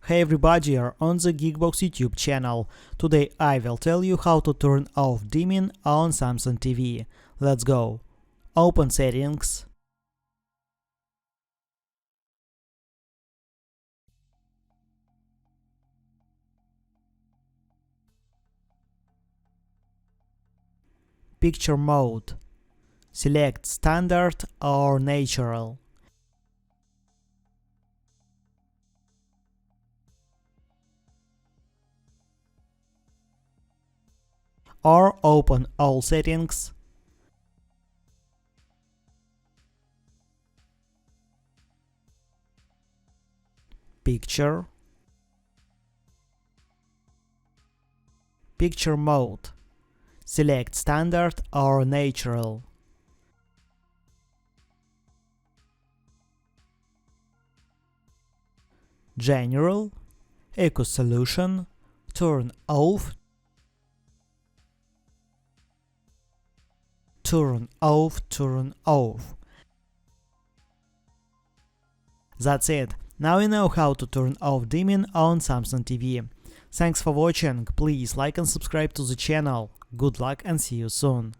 Hey everybody, you're on the GeekBox YouTube channel. Today I will tell you how to turn off dimming on Samsung TV. Let's go. Open Settings. Picture Mode. Select Standard or Natural. Or open all settings. Picture. Picture Mode. Select Standard or Natural. General. Eco Solution. Turn off. Turn off, turn off. That's it. Now you know how to turn off dimming on Samsung TV. Thanks for watching, please like and subscribe to the channel. Good luck and see you soon.